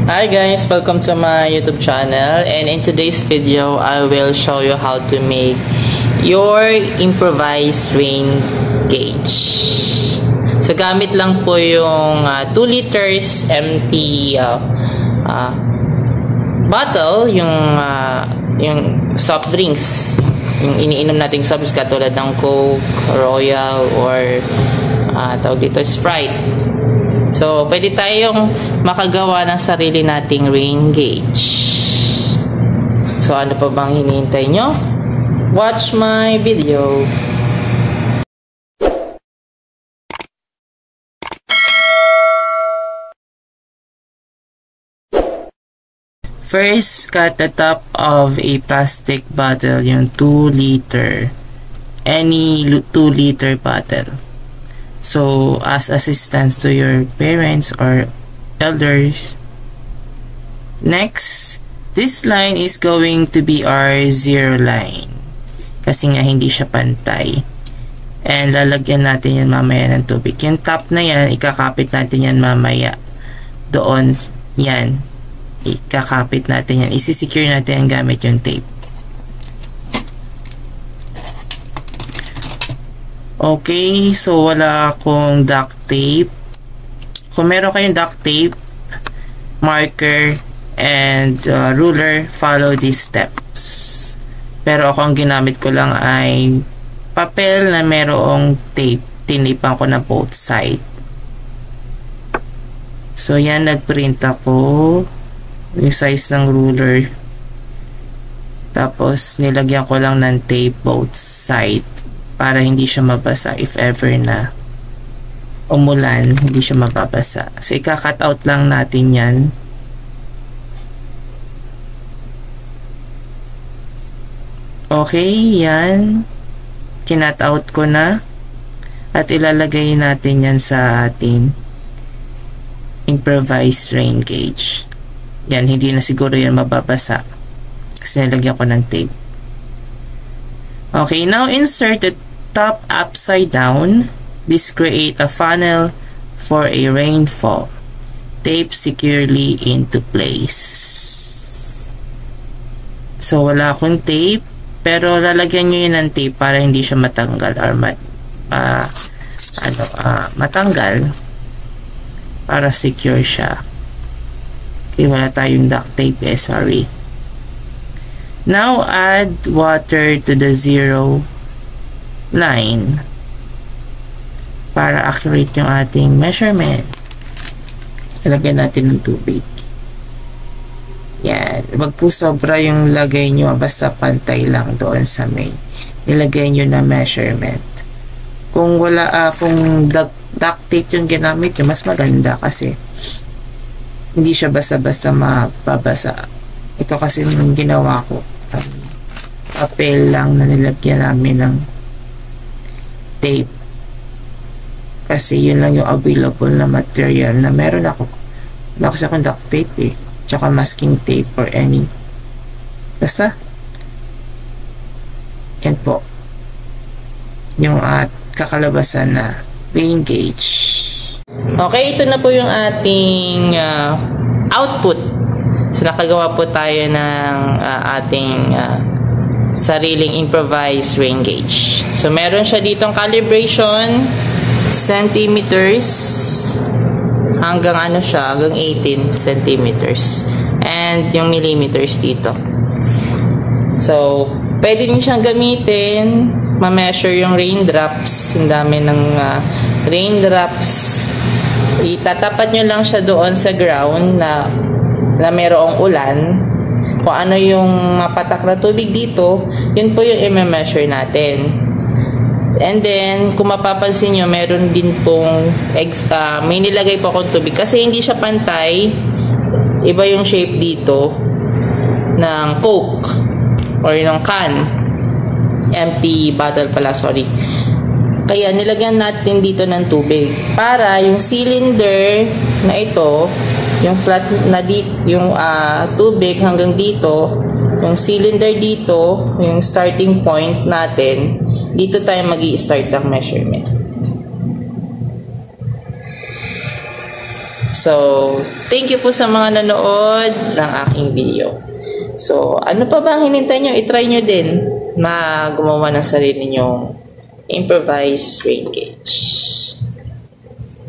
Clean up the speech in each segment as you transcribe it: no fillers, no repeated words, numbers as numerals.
Hi guys, welcome to my YouTube channel, and in today's video I will show you how to make your improvised rain gauge. So gamit lang po yung 2 liters empty bottle, yung soft drinks, yung iniinom nating soft drinks katulad ng Coke, Royal, or tawag dito Sprite. So, pwede tayong makagawa ng sarili nating rain gauge. So, ano pa bang hinihintay nyo? Watch my video. First, cut the top of a plastic bottle, yung 2 liter. Any 2 liter bottle. So, as assistance to your parents or elders. Next, this line is going to be our zero line. Kasi nga hindi siya pantay. And lalagyan natin yan mamaya ng tubig. Yung top na yan, ikakapit natin yan mamaya. Doon, yan. Ikakapit natin yan. Isisecure natin yan gamit yung tape. Okay, so wala akong duct tape. Kung meron kayong duct tape, marker, and ruler, follow these steps. Pero ako ang ginamit ko lang ay papel na merong tape. Tinipan ko na both side. So yan, nagprint ako yung size ng ruler. Tapos nilagyan ko lang ng tape both side. Para hindi siya mabasa if ever na umulan, hindi siya mababasa. So, ika-cut out lang natin yan. Okay, yan. Kinut out ko na. At ilalagay natin yan sa ating improvised rain gauge. Yan, hindi na siguro yan mababasa. Kasi nilagyan ko ng tape. Okay, now insert the top upside down. This create a funnel for a rainfall. Tape securely into place. So, wala akong tape, pero lalagyan nyo yun ng tape para hindi siya matanggal or matanggal para secure siya. Okay, wala tayong duct tape sorry. Now, add water to the zero line para accurate yung ating measurement. Ilagyan natin ng tubig. Yan. Wag po sobra yung lagay nyo. Basta pantay lang doon sa may nilagay nyo na measurement. Kung wala, kung duct tape yung ginamit nyo, mas maganda kasi hindi siya basta-basta mababasa. Ito kasi yung ginawa ko. Papel lang na nilagyan namin ng tape. Kasi yun lang yung available na material na meron ako. Wala kasi akong duct tape tsaka masking tape or any. Basta. Yan po. Yung kakalabasan na rain gauge. Okay, ito na po yung ating output. So, nakagawa po tayo ng ating sariling improvised rain gauge. So, meron siya ditong calibration, centimeters, hanggang hanggang 18 centimeters. And yung millimeters dito. So, pwede din siyang gamitin, ma-measure yung raindrops. Ang dami ng raindrops. Itatapat nyo lang siya doon sa ground na merong ulan. Kung ano yung mapatak na tubig dito, yun po yung i-measure natin. And then, kung mapapansin nyo, meron din pong may nilagay po akong tubig kasi hindi siya pantay. Iba yung shape dito ng Coke or ng can. Empty bottle pala, sorry. Kaya nilagyan natin dito ng tubig para yung cylinder na ito, yung flat na yung tubig hanggang dito, yung cylinder dito, yung starting point natin, dito tayo magi-start ang measurement. So, thank you po sa mga nanood ng aking video. So, ano pa ba ang hinintay nyo? I-try nyo din gumawa ng sarili nyong improvised rain gauge.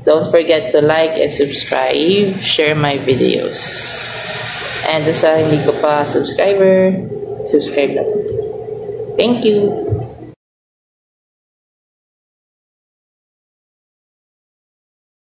Don't forget to like and subscribe, share my videos. And sa hindi ko pa subscriber, subscribe na po. Thank you!